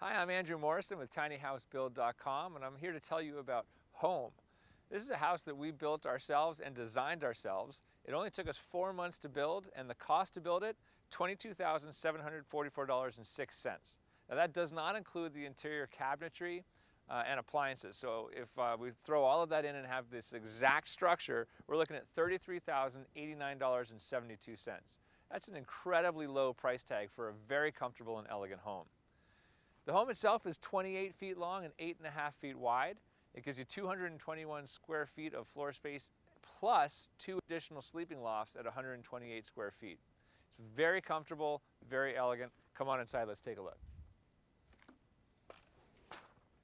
Hi, I'm Andrew Morrison with tinyhousebuild.com, and I'm here to tell you about hOMe. This is a house that we built ourselves and designed ourselves. It only took us 4 months to build, and the cost to build it, $22,744.06. Now that does not include the interior cabinetry and appliances. So if we throw all of that in and have this exact structure, we're looking at $33,089.72. That's an incredibly low price tag for a very comfortable and elegant home. The home itself is 28 feet long and 8.5 feet wide. It gives you 221 square feet of floor space plus 2 additional sleeping lofts at 128 square feet. It's very comfortable, very elegant. Come on inside, let's take a look.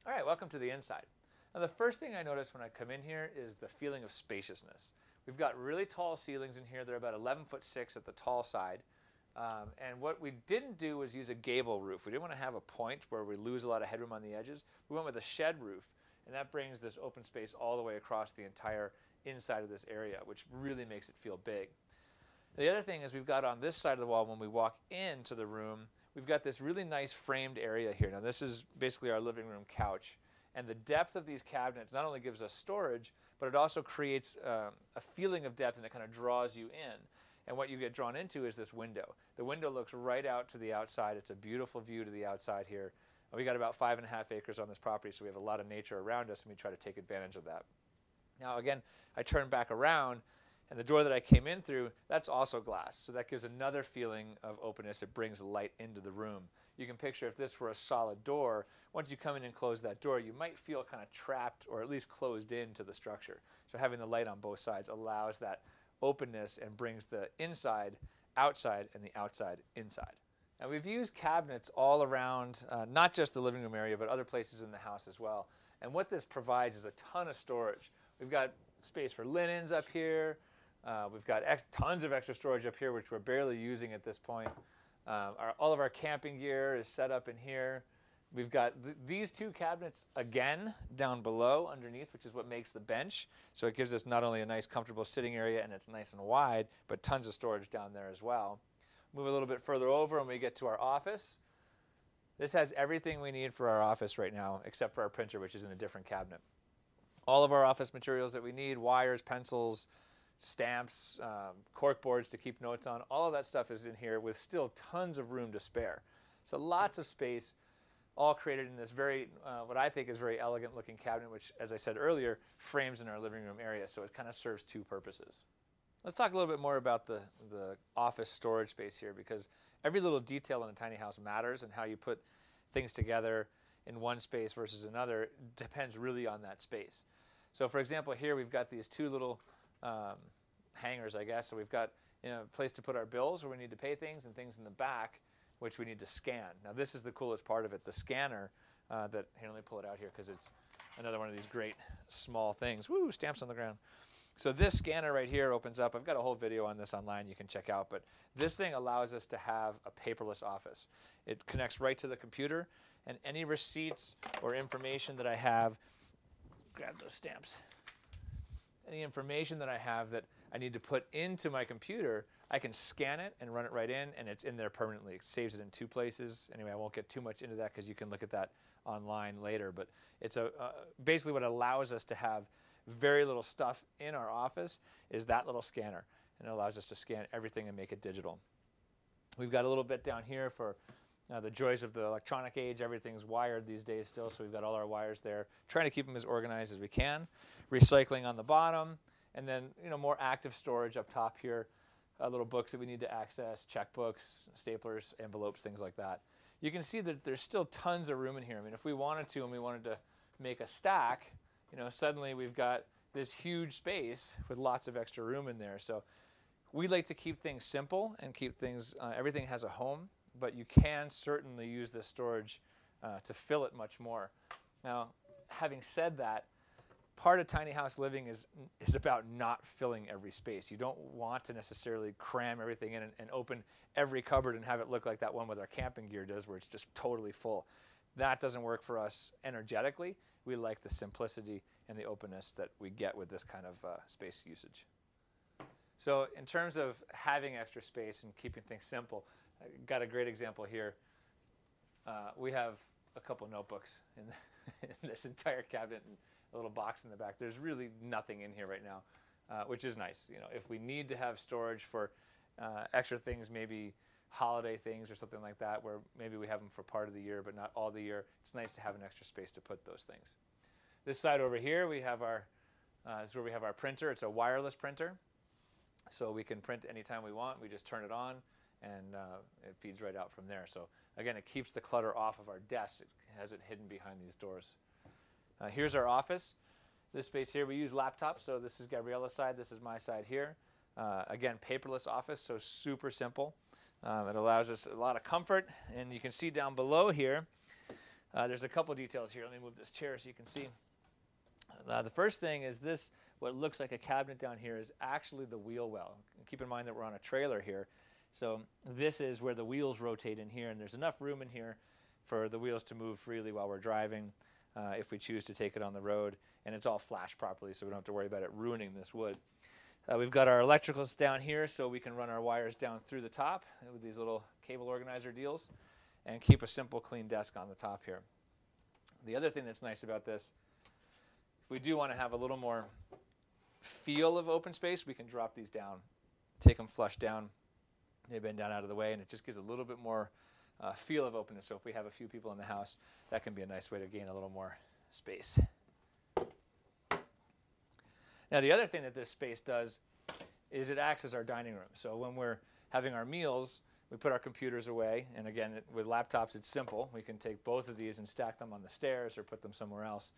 All right, welcome to the inside. Now the first thing I notice when I come in here is the feeling of spaciousness. We've got really tall ceilings in here. They're about 11'6" at the tall side. And what we didn't do was use a gable roof. We didn't want to have a point where we lose a lot of headroom on the edges. We went with a shed roof, and that brings this open space all the way across the entire inside of this area, which really makes it feel big. The other thing is we've got on this side of the wall, when we walk into the room, we've got this really nice framed area here. Now this is basically our living room couch. And the depth of these cabinets not only gives us storage, but it also creates a feeling of depth, and it kind of draws you in. And what you get drawn into is this window. The window looks right out to the outside. It's a beautiful view to the outside here. We got about 5.5 acres on this property, so we have a lot of nature around us, and we try to take advantage of that. Now again, I turn back around, and the door that I came in through, that's also glass. So that gives another feeling of openness. It brings light into the room. You can picture if this were a solid door, once you come in and close that door, you might feel kind of trapped or at least closed into the structure. So having the light on both sides allows that openness and brings the inside outside and the outside inside. Now we've used cabinets all around, not just the living room area, but other places in the house as well. And what this provides is a ton of storage. We've got space for linens up here. We've got tons of extra storage up here, which we're barely using at this point. All of our camping gear is set up in here. We've got these two cabinets again down below underneath, which is what makes the bench. So it gives us not only a nice comfortable sitting area, and it's nice and wide, but tons of storage down there as well. Move a little bit further over and we get to our office. This has everything we need for our office right now, except for our printer, which is in a different cabinet. All of our office materials that we need, wires, pencils, stamps, cork boards to keep notes on, all of that stuff is in here with still tons of room to spare. So lots of space, all created in this very, what I think is very elegant looking cabinet, which, as I said earlier, frames in our living room area, so it kind of serves two purposes. Let's talk a little bit more about the office storage space here, because every little detail in a tiny house matters, and how you put things together in one space versus another depends really on that space. So for example, here we've got these two little hangers, I guess. So we've got a place to put our bills where we need to pay things, and things in the back which we need to scan. Now this is the coolest part of it, the scanner here, let me pull it out here because it's another one of these great small things. Woo, stamps on the ground. So this scanner right here opens up. I've got a whole video on this online you can check out, but this thing allows us to have a paperless office. It connects right to the computer, and any receipts or information that I have, grab those stamps, any information that I have that I need to put into my computer, I can scan it and run it right in, and it's in there permanently. It saves it in two places. Anyway, I won't get too much into that because you can look at that online later, but it's basically what allows us to have very little stuff in our office is that little scanner, and it allows us to scan everything and make it digital. We've got a little bit down here for the joys of the electronic age. Everything's wired these days still, so we've got all our wires there. Trying to keep them as organized as we can. Recycling on the bottom, and then more active storage up top here. Little books that we need to access, checkbooks, staplers, envelopes, things like that. You can see that there's still tons of room in here. I mean, if we wanted to and we wanted to make a stack, suddenly we've got this huge space with lots of extra room in there. So we like to keep things simple and keep things, everything has a home, but you can certainly use this storage to fill it much more. Now, having said that, part of tiny house living is about not filling every space. You don't want to necessarily cram everything in and open every cupboard and have it look like that one with our camping gear does, where it's just totally full. That doesn't work for us energetically. We like the simplicity and the openness that we get with this kind of space usage. So in terms of having extra space and keeping things simple, I got a great example here. We have a couple notebooks in, in this entire cabinet and a little box in the back. There's really nothing in here right now, which is nice. You know, if we need to have storage for extra things, maybe holiday things or something like that, where maybe we have them for part of the year but not all the year, it's nice to have an extra space to put those things. This side over here, we have our this is where we have our printer. It's a wireless printer, so we can print anytime we want. We just turn it on, and it feeds right out from there. So again, it keeps the clutter off of our desk. It has it hidden behind these doors. Here's our office. This space here, we use laptops. So this is Gabriella's side. This is my side here. Again, paperless office, so super simple. It allows us a lot of comfort. And you can see down below here, there's a couple details here. Let me move this chair so you can see. The first thing is this, what looks like a cabinet down here is actually the wheel well. Keep in mind that we're on a trailer here. So this is where the wheels rotate in here, and there's enough room in here for the wheels to move freely while we're driving if we choose to take it on the road. And it's all flashed properly, so we don't have to worry about it ruining this wood. We've got our electricals down here, so we can run our wires down through the top with these little cable organizer deals and keep a simple, clean desk on the top here. The other thing that's nice about this, if we do want to have a little more feel of open space, we can drop these down, take them flush down, they bend down out of the way, and it just gives a little bit more feel of openness. So if we have a few people in the house, that can be a nice way to gain a little more space. Now the other thing that this space does is it acts as our dining room. So when we're having our meals, we put our computers away, and again, with laptops it's simple. We can take both of these and stack them on the stairs or put them somewhere else.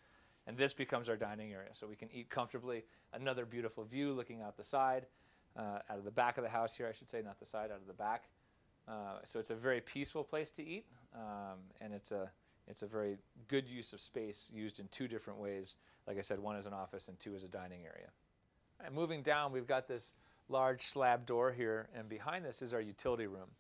And this becomes our dining area, so we can eat comfortably. Another beautiful view looking out the side, out of the back of the house here, I should say, not the side, out of the back. So it's a very peaceful place to eat, and it's a very good use of space used in two different ways. Like I said, one is an office and two is a dining area. And moving down, we've got this large slab door here, and behind this is our utility room,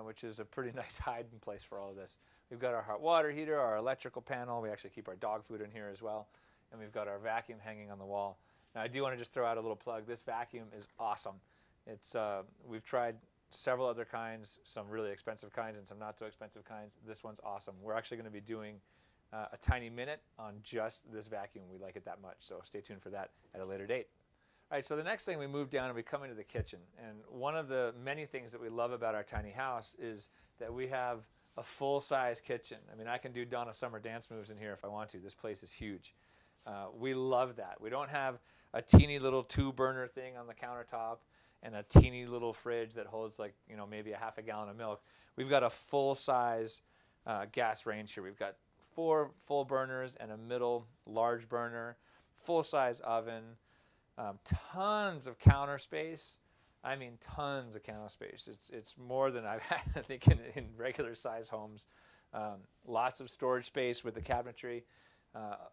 which is a pretty nice hiding place for all of this. We've got our hot water heater, our electrical panel. We actually keep our dog food in here as well. And we've got our vacuum hanging on the wall. Now, I do want to just throw out a little plug. This vacuum is awesome. It's, we've tried several other kinds, some really expensive kinds and some not so expensive kinds. This one's awesome. We're actually going to be doing a tiny minute on just this vacuum. We like it that much, so stay tuned for that at a later date. All right, so the next thing, we move down and we come into the kitchen. And one of the many things that we love about our tiny house is that we have a full-size kitchen. I mean, I can do Donna Summer dance moves in here if I want to. This place is huge. We love that. We don't have a teeny little 2-burner thing on the countertop and a teeny little fridge that holds, like, you know, maybe a half a gallon of milk. We've got a full-size gas range here. We've got 4 full burners and a middle large burner, full-size oven, tons of counter space. I mean, tons of counter space. It's more than I've had, I think, in regular size homes. Lots of storage space with the cabinetry,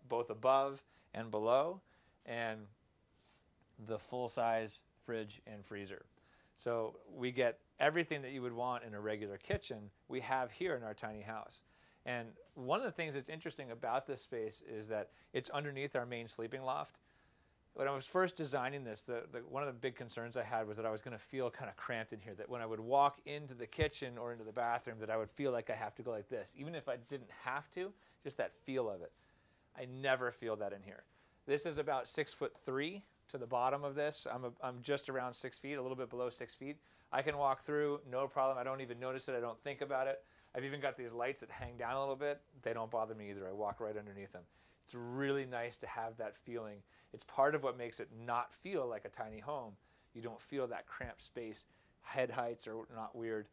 both above and below, and the full-size fridge and freezer. So we get everything that you would want in a regular kitchen we have here in our tiny house. And one of the things that's interesting about this space is that it's underneath our main sleeping loft. When I was first designing this, one of the big concerns I had was that I was going to feel kind of cramped in here, that when I would walk into the kitchen or into the bathroom, that I would feel like I have to go like this. Even if I didn't have to, just that feel of it. I never feel that in here. This is about 6'3" to the bottom of this. I'm just around 6 feet, a little bit below 6 feet. I can walk through, no problem. I don't even notice it. I don't think about it. I've even got these lights that hang down a little bit. They don't bother me either. I walk right underneath them. It's really nice to have that feeling. It's part of what makes it not feel like a tiny home. You don't feel that cramped space. Head heights are not weird.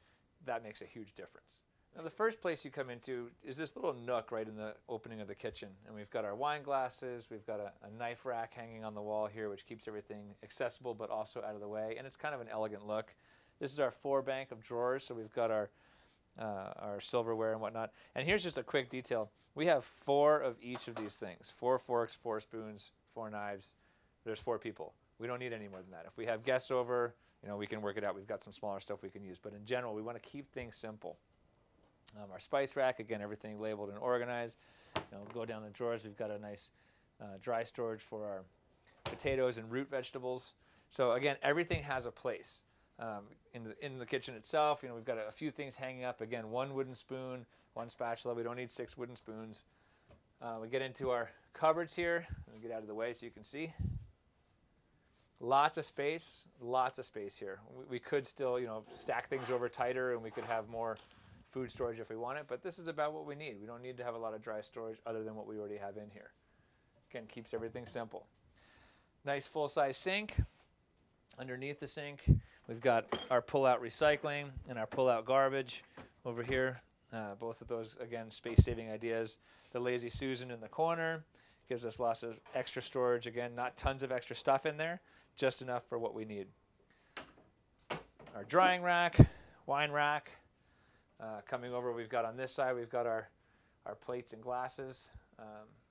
That makes a huge difference. Now, the first place you come into is this little nook right in the opening of the kitchen. And we've got our wine glasses. We've got a knife rack hanging on the wall here, which keeps everything accessible but also out of the way. And it's kind of an elegant look. This is our 4-bank of drawers. So we've got our silverware and whatnot. And here's just a quick detail. We have 4 of each of these things. 4 forks, 4 spoons, 4 knives. There's 4 people. We don't need any more than that. If we have guests over, you know, we can work it out. We've got some smaller stuff we can use. But in general, we want to keep things simple. Our spice rack, again, everything labeled and organized. You know, go down the drawers. We've got a nice dry storage for our potatoes and root vegetables. So again, everything has a place. In the kitchen itself, you know, we've got a few things hanging up. Again, one wooden spoon, one spatula. We don't need 6 wooden spoons. We get into our cupboards here. Let me get out of the way so you can see. Lots of space here. We could still, you know, stack things over tighter, and we could have more food storage if we want it, but this is about what we need. We don't need to have a lot of dry storage other than what we already have in here. Again, keeps everything simple. Nice full-size sink. Underneath the sink, we've got our pull-out recycling and our pull-out garbage over here. Both of those, again, space-saving ideas. The Lazy Susan in the corner gives us lots of extra storage. Again, not tons of extra stuff in there, just enough for what we need. Our drying rack, wine rack. Coming over, we've got on this side, we've got our plates and glasses.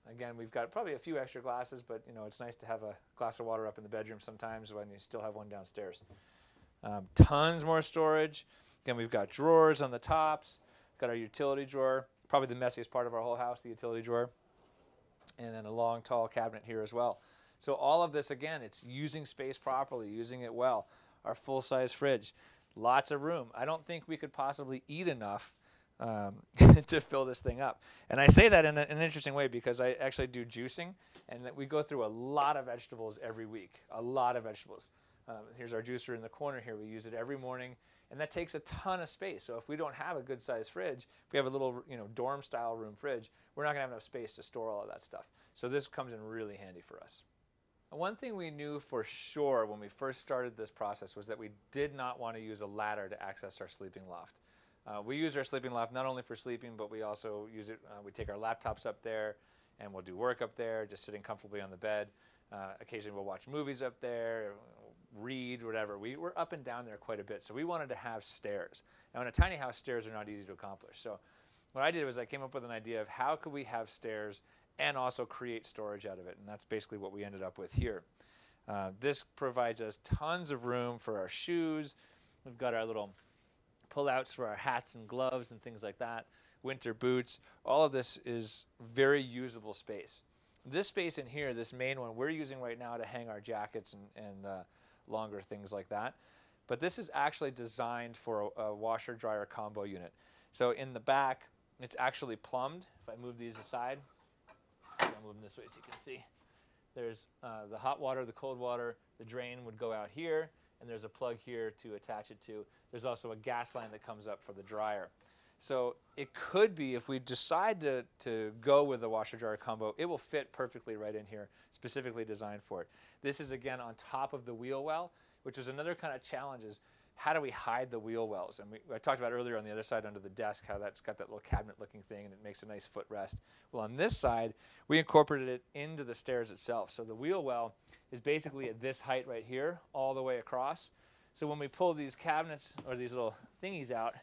Again, we've got probably a few extra glasses, but you know, it's nice to have a glass of water up in the bedroom sometimes when you still have one downstairs. Tons more storage. Again, we've got drawers on the tops. Got our utility drawer, probably the messiest part of our whole house, the utility drawer. And then a long, tall cabinet here as well. So all of this, again, it's using space properly, using it well. Our full-size fridge. Lots of room. I don't think we could possibly eat enough to fill this thing up. And I say that in an interesting way because I actually do juicing, and that we go through a lot of vegetables every week, a lot of vegetables. Here's our juicer in the corner here. We use it every morning, and that takes a ton of space. So if we don't have a good-sized fridge, if we have a little, you know, dorm-style room fridge, we're not going to have enough space to store all of that stuff. So this comes in really handy for us. One thing we knew for sure when we first started this process was that we did not want to use a ladder to access our sleeping loft. We use our sleeping loft not only for sleeping, but we also use it, we take our laptops up there and we'll do work up there, just sitting comfortably on the bed. Occasionally we'll watch movies up there, read, whatever. We're up and down there quite a bit, so we wanted to have stairs. Now in a tiny house, stairs are not easy to accomplish. So what I did was I came up with an idea of how could we have stairs and also create storage out of it, and that's basically what we ended up with here. This provides us tons of room for our shoes. We've got our little pull-outs for our hats and gloves and things like that, winter boots. All of this is very usable space. This space in here, this main one, we're using right now to hang our jackets and longer things like that. But this is actually designed for a washer-dryer combo unit. So in the back, it's actually plumbed. If I move these aside, I'll move them this way so you can see. There's the hot water, the cold water, the drain would go out here, and there's a plug here to attach it to. There's also a gas line that comes up for the dryer. So it could be, if we decide to go with the washer-dryer combo, it will fit perfectly right in here, specifically designed for it. This is, again, on top of the wheel well, which is another kind of challenge, is how do we hide the wheel wells? And I talked about earlier on the other side under the desk how that's got that little cabinet-looking thing, and it makes a nice footrest. Well, on this side, we incorporated it into the stairs itself. So the wheel well is basically at this height right here, all the way across. So when we pull these cabinets or these little thingies out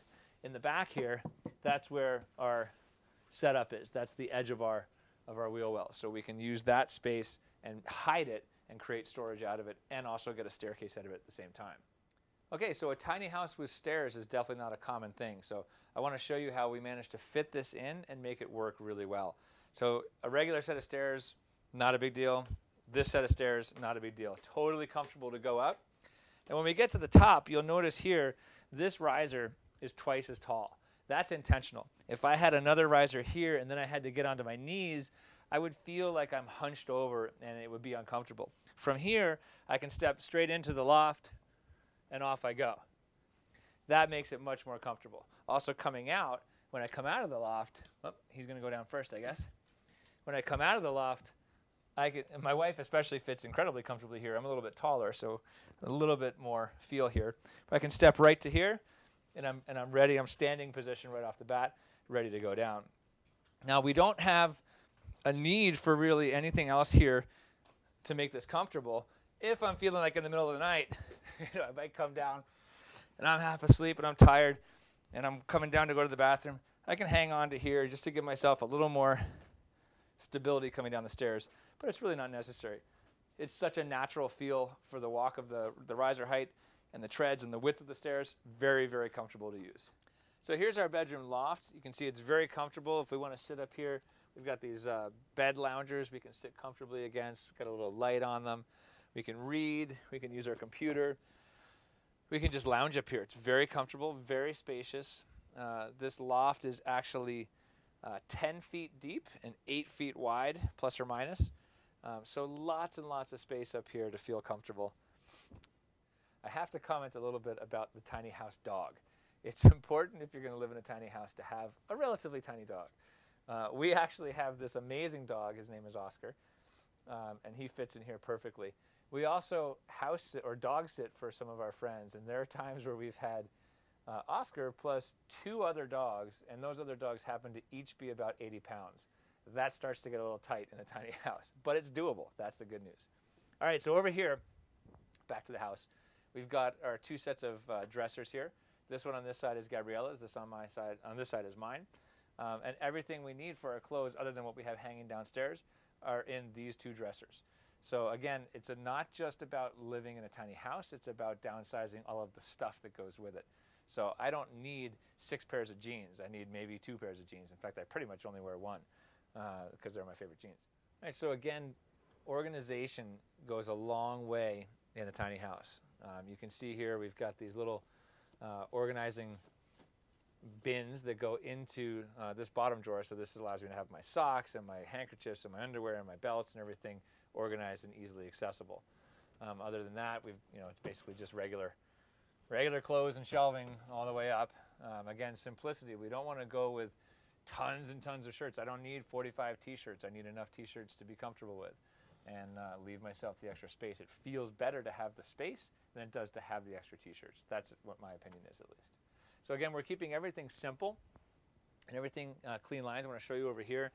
in the back here, that's where our setup is. That's the edge of our wheel well. So we can use that space and hide it and create storage out of it and also get a staircase out of it at the same time. Okay, so a tiny house with stairs is definitely not a common thing. So I want to show you how we managed to fit this in and make it work really well. So a regular set of stairs, not a big deal. This set of stairs, not a big deal. Totally comfortable to go up. And when we get to the top, you'll notice here, this riser is twice as tall. That's intentional. If I had another riser here and then I had to get onto my knees, I would feel like I'm hunched over and it would be uncomfortable. From here, I can step straight into the loft and off I go. That makes it much more comfortable. Also coming out, when I come out of the loft, oh, he's going to go down first, I guess. When I come out of the loft, and my wife especially fits incredibly comfortably here. I'm a little bit taller, so a little bit more feel here. But I can step right to here, and I'm ready. I'm standing position right off the bat, ready to go down. Now, we don't have a need for really anything else here to make this comfortable. If I'm feeling like in the middle of the night, I might come down, and I'm half asleep, and I'm tired, and I'm coming down to go to the bathroom, I can hang on to here just to give myself a little more stability coming down the stairs, but it's really not necessary. It's such a natural feel for the walk of the riser height and the treads and the width of the stairs. Very, very comfortable to use. So here's our bedroom loft. You can see it's very comfortable. If we want to sit up here, we've got these bed loungers we can sit comfortably against. We've got a little light on them. We can read. We can use our computer. We can just lounge up here. It's very comfortable, very spacious. This loft is actually 10 feet deep and 8 feet wide, plus or minus. So lots and lots of space up here to feel comfortable. I have to comment a little bit about the tiny house dog. It's important if you're going to live in a tiny house to have a relatively tiny dog. We actually have this amazing dog. His name is Oscar, and he fits in here perfectly. We also house sit or dog sit for some of our friends, and there are times where we've had Oscar plus 2 other dogs, and those other dogs happen to each be about 80 pounds. That starts to get a little tight in a tiny house, but it's doable. That's the good news. All right, so over here, back to the house, we've got our 2 sets of dressers here. This one on this side is Gabriella's. This on my side, on this side is mine. And everything we need for our clothes, other than what we have hanging downstairs, are in these 2 dressers. So again, it's not just about living in a tiny house, it's about downsizing all of the stuff that goes with it. So I don't need 6 pairs of jeans. I need maybe 2 pairs of jeans. In fact, I pretty much only wear 1 because they're my favorite jeans. All right, so again, organization goes a long way in a tiny house. You can see here we've got these little organizing bins that go into this bottom drawer. So this allows me to have my socks and my handkerchiefs and my underwear and my belts and everything organized and easily accessible. Other than that, it's basically just regular clothes and shelving all the way up. Again, simplicity. We don't want to go with tons and tons of shirts. I don't need 45 t-shirts. I need enough t-shirts to be comfortable with and leave myself the extra space. It feels better to have the space than it does to have the extra t-shirts. That's what my opinion is, at least. So again, we're keeping everything simple and everything clean lines. I want to show you over here.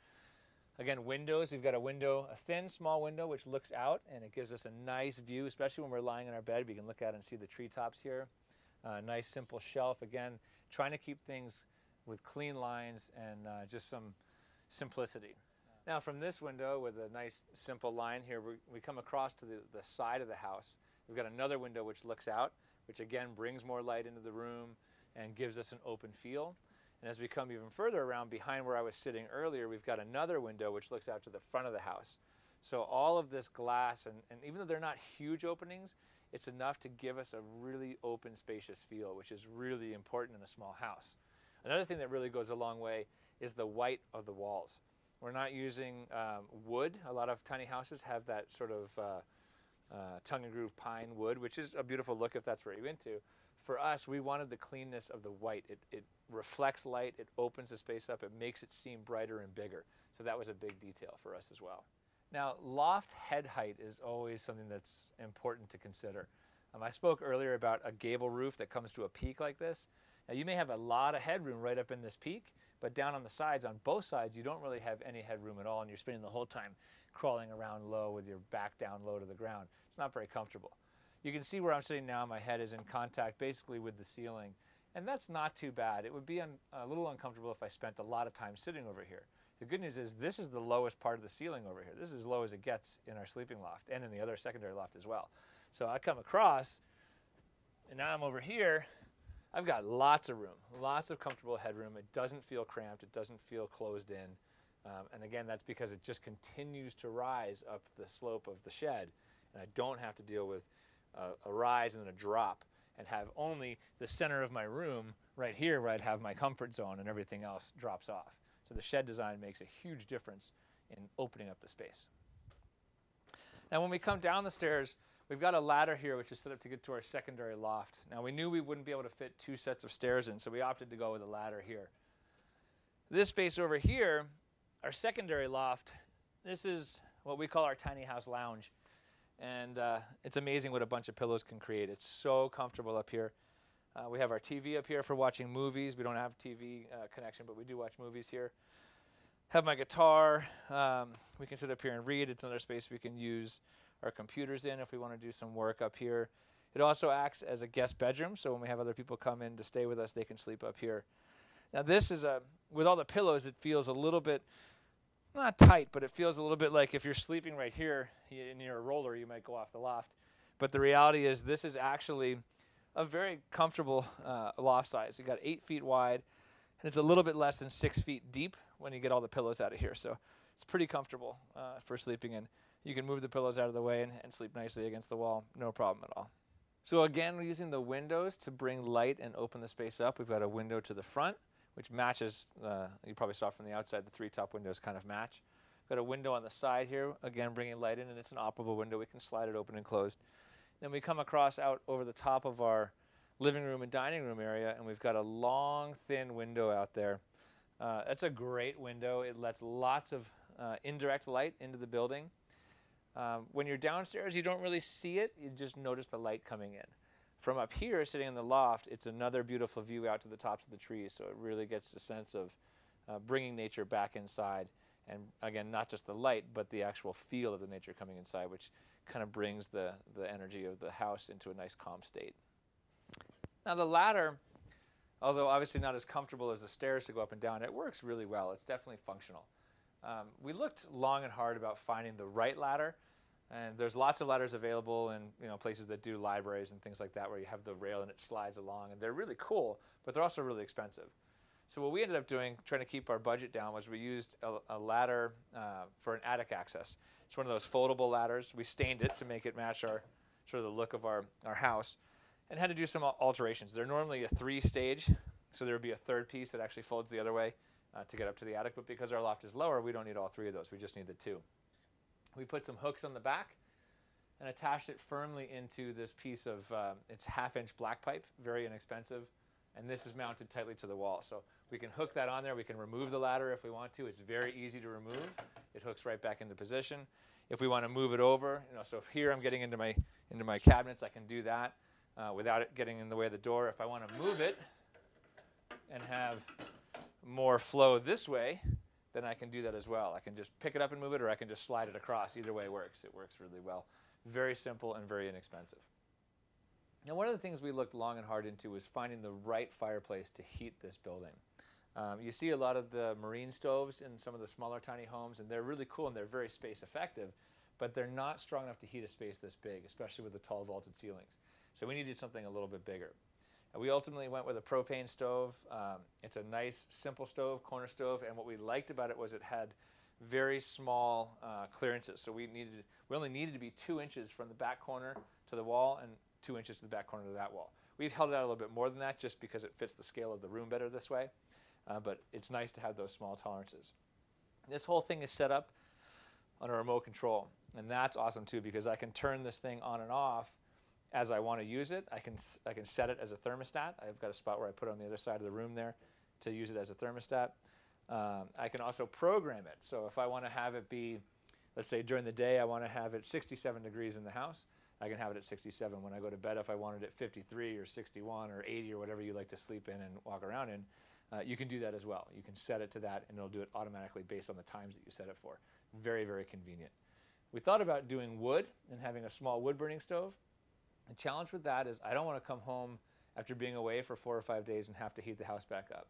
Again, windows. We've got a window, a thin, small window, which looks out, and it gives us a nice view, especially when we're lying in our bed. We can look out and see the treetops here. Nice, simple shelf. Again, trying to keep things with clean lines and just some simplicity. Now, from this window with a nice, simple line here, we come across to the side of the house. We've got another window which looks out, which again brings more light into the room and gives us an open feel. And as we come even further around behind where I was sitting earlier, we've got another window which looks out to the front of the house. So all of this glass, and even though they're not huge openings, it's enough to give us a really open, spacious feel, which is really important in a small house. Another thing that really goes a long way is the white of the walls. We're not using wood. A lot of tiny houses have that sort of tongue and groove pine wood, which is a beautiful look if that's what you're into. For us, we wanted the cleanness of the white. It reflects light, it opens the space up, it makes it seem brighter and bigger. So that was a big detail for us as well. Now, loft head height is always something that's important to consider. I spoke earlier about a gable roof that comes to a peak like this. Now, you may have a lot of headroom right up in this peak, but down on the sides, on both sides, you don't really have any headroom at all, and you're spending the whole time crawling around low with your back down low to the ground. It's not very comfortable. You can see where I'm sitting now, my head is in contact basically with the ceiling, and that's not too bad. It would be a little uncomfortable if I spent a lot of time sitting over here. The good news is this is the lowest part of the ceiling over here. This is as low as it gets in our sleeping loft and in the other secondary loft as well. So I come across, and now I'm over here. I've got lots of room, lots of comfortable headroom. It doesn't feel cramped. It doesn't feel closed in. And again, that's because it just continues to rise up the slope of the shed. And I don't have to deal with a rise and then a drop and have only the center of my room right here where I'd have my comfort zone and everything else drops off. So the shed design makes a huge difference in opening up the space. Now when we come down the stairs, we've got a ladder here which is set up to get to our secondary loft. Now we knew we wouldn't be able to fit 2 sets of stairs in, so we opted to go with a ladder here. This space over here, our secondary loft, this is what we call our tiny house lounge. And it's amazing what a bunch of pillows can create. It's so comfortable up here. We have our TV up here for watching movies. We don't have TV connection, but we do watch movies here. Have my guitar. We can sit up here and read. It's another space we can use our computers in if we want to do some work up here. It also acts as a guest bedroom, so when we have other people come in to stay with us, they can sleep up here. Now this is with all the pillows, it feels a little bit, not tight, but it feels a little bit like if you're sleeping right here near a roller, you might go off the loft. But the reality is this is actually a very comfortable loft size. You got 8 feet wide, and it's a little bit less than 6 feet deep when you get all the pillows out of here. So it's pretty comfortable for sleeping in. You can move the pillows out of the way and sleep nicely against the wall, no problem at all. So again, we're using the windows to bring light and open the space up. We've got a window to the front, which matches, you probably saw from the outside, the 3 top windows kind of match. Got a window on the side here, again bringing light in, and it's an operable window. We can slide it open and closed. Then we come across out over the top of our living room and dining room area, and we've got a long, thin window out there. That's a great window. It lets lots of indirect light into the building. When you're downstairs, you don't really see it. You just notice the light coming in. From up here, sitting in the loft, it's another beautiful view out to the tops of the trees, so it really gets the sense of bringing nature back inside. And again, not just the light, but the actual feel of the nature coming inside, which kind of brings the energy of the house into a nice calm state. Now the ladder, although obviously not as comfortable as the stairs to go up and down, it works really well. It's definitely functional. We looked long and hard about finding the right ladder, and there's lots of ladders available in places that do libraries and things like that, where you have the rail and it slides along, and they're really cool, but they're also really expensive. So what we ended up doing, trying to keep our budget down, was we used a ladder for an attic access. It's one of those foldable ladders. We stained it to make it match sort of the look of our house, and had to do some alterations. They're normally a 3-stage, so there would be a third piece that actually folds the other way to get up to the attic, but because our loft is lower, we don't need all 3 of those. We just need the 2. We put some hooks on the back and attached it firmly into this piece of, it's 1/2-inch black pipe, very inexpensive, and this is mounted tightly to the wall. So we can hook that on there. We can remove the ladder if we want to. It's very easy to remove. It hooks right back into position. If we want to move it over, so if here I'm getting into my cabinets, I can do that without it getting in the way of the door. If I want to move it and have more flow this way, then I can do that as well. I can just pick it up and move it, or I can just slide it across. Either way works. It works really well. Very simple and very inexpensive. Now, one of the things we looked long and hard into was finding the right fireplace to heat this building. You see a lot of the marine stoves in some of the smaller tiny homes, and they're really cool and they're very space effective, but they're not strong enough to heat a space this big, especially with the tall vaulted ceilings. So we needed something a little bit bigger. We ultimately went with a propane stove. It's a nice, simple stove, corner stove, and what we liked about it was it had very small clearances. So we only needed to be 2 inches from the back corner to the wall and 2 inches to the back corner to that wall. We've held it out a little bit more than that just because it fits the scale of the room better this way, but it's nice to have those small tolerances. This whole thing is set up on a remote control, and that's awesome too, because I can turn this thing on and off as I want to use it. I can set it as a thermostat. I've got a spot where I put it on the other side of the room there to use it as a thermostat. I can also program it. So if I want to have it be, let's say during the day, I want to have it 67 degrees in the house, I can have it at 67. When I go to bed, if I wanted it 53 or 61 or 80 or whatever you like to sleep in and walk around in, you can do that as well. You can set it to that, and it'll do it automatically based on the times that you set it for. Very, very convenient. We thought about doing wood and having a small wood-burning stove. The challenge with that is I don't want to come home after being away for 4 or 5 days and have to heat the house back up.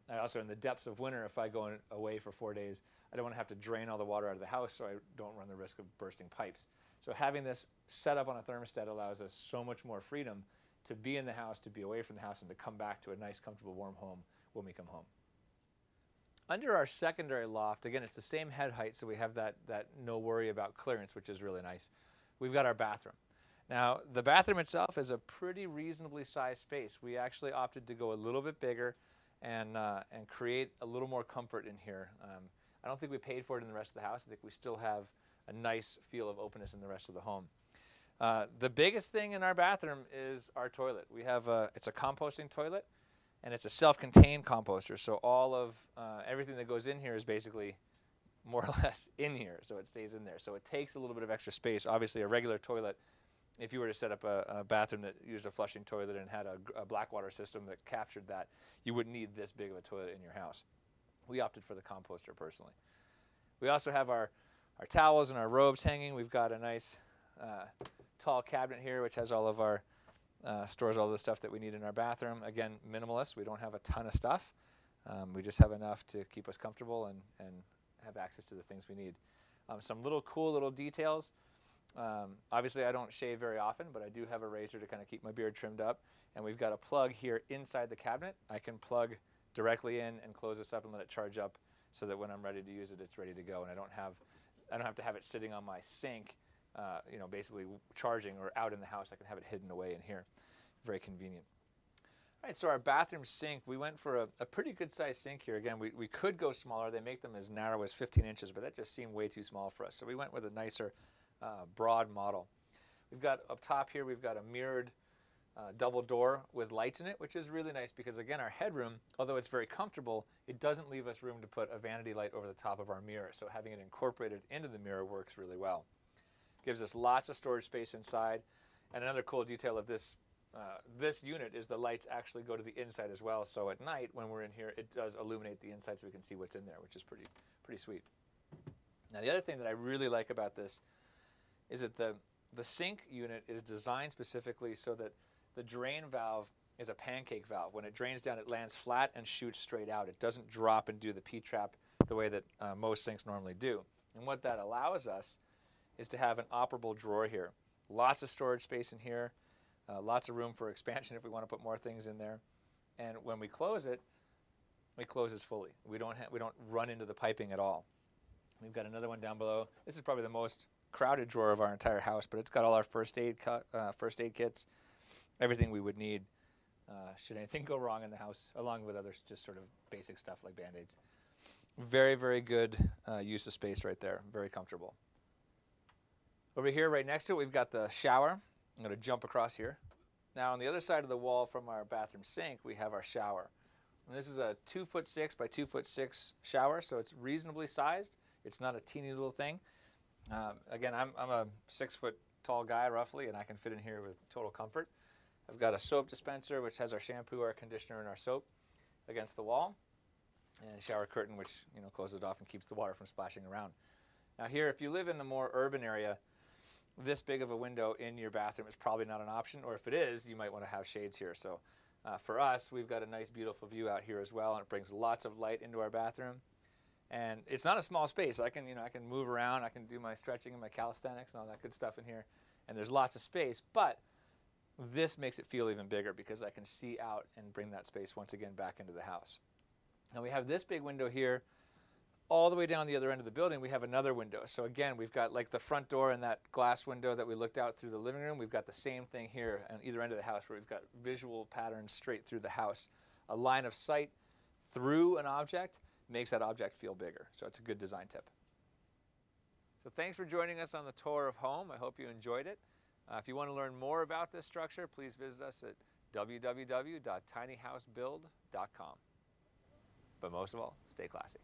I also, in the depths of winter, if I go away for 4 days, I don't want to have to drain all the water out of the house, so I don't run the risk of bursting pipes. So having this set up on a thermostat allows us so much more freedom to be in the house, to be away from the house, and to come back to a nice, comfortable, warm home when we come home. Under our secondary loft, again, it's the same head height, so we have that no worry about clearance, which is really nice. We've got our bathroom. Now, the bathroom itself is a pretty reasonably sized space. We actually opted to go a little bit bigger and create a little more comfort in here. I don't think we paid for it in the rest of the house. I think we still have a nice feel of openness in the rest of the home. The biggest thing in our bathroom is our toilet. We have it's a composting toilet, and it's a self-contained composter. So all of everything that goes in here is basically more or less in here, so it stays in there. So it takes a little bit of extra space. Obviously, a regular toilet, if you were to set up a bathroom that used a flushing toilet and had a black water system that captured that, you wouldn't need this big of a toilet in your house. We opted for the composter personally. We also have our towels and our robes hanging. We've got a nice tall cabinet here which has all of our stores all the stuff that we need in our bathroom. Again, minimalist. We don't have a ton of stuff. We just have enough to keep us comfortable and have access to the things we need. Some cool little details. Obviously I don't shave very often, but I do have a razor to kind of keep my beard trimmed up, and we've got a plug here inside the cabinet. I can plug directly in and close this up and let it charge up so that when I'm ready to use it, it's ready to go, and I don't have to have it sitting on my sink basically charging or out in the house. I can have it hidden away in here. Very convenient. All right, so our bathroom sink, we went for a pretty good sized sink here. Again, we could go smaller. They make them as narrow as 15 inches, but that just seemed way too small for us. So we went with a nicer, broad model. We've got up top here, we've got a mirrored double door with lights in it, which is really nice because, again, our headroom, although it's very comfortable, it doesn't leave us room to put a vanity light over the top of our mirror. So having it incorporated into the mirror works really well. Gives us lots of storage space inside. And another cool detail of this unit is the lights actually go to the inside as well. So at night when we're in here, it does illuminate the inside so we can see what's in there, which is pretty sweet. Now the other thing that I really like about this is that the sink unit is designed specifically so that the drain valve is a pancake valve. When it drains down, it lands flat and shoots straight out. It doesn't drop and do the P-trap the way that most sinks normally do. And what that allows us is to have an operable drawer here. Lots of storage space in here. Lots of room for expansion if we want to put more things in there. And when we close it closes fully. We don't run into the piping at all. We've got another one down below. This is probably the most crowded drawer of our entire house, but it's got all our first aid kits, everything we would need should anything go wrong in the house, along with other just sort of basic stuff like Band-Aids. Very, very good use of space right there. Very comfortable. Over here, right next to it, we've got the shower. I'm going to jump across here. Now on the other side of the wall from our bathroom sink, we have our shower. And this is a 2'6" by 2'6" shower, so it's reasonably sized. It's not a teeny little thing. Again, I'm a 6 foot tall guy roughly, and I can fit in here with total comfort. I've got a soap dispenser, which has our shampoo, our conditioner, and our soap against the wall, and a shower curtain, which closes it off and keeps the water from splashing around. Now here, if you live in a more urban area, this big of a window in your bathroom is probably not an option, or if it is, you might want to have shades here. So for us, we've got a nice, beautiful view out here as well, and it brings lots of light into our bathroom. And it's not a small space. I can move around, I can do my stretching and my calisthenics and all that good stuff in here, and there's lots of space, but this makes it feel even bigger because I can see out and bring that space once again back into the house. Now we have this big window here. All the way down the other end of the building, we have another window. So again, we've got like the front door and that glass window that we looked out through the living room. We've got the same thing here on either end of the house where we've got visual patterns straight through the house. A line of sight through an object makes that object feel bigger. So it's a good design tip. So thanks for joining us on the tour of home. I hope you enjoyed it. If you want to learn more about this structure, please visit us at www.tinyhousebuild.com. But most of all, stay classy.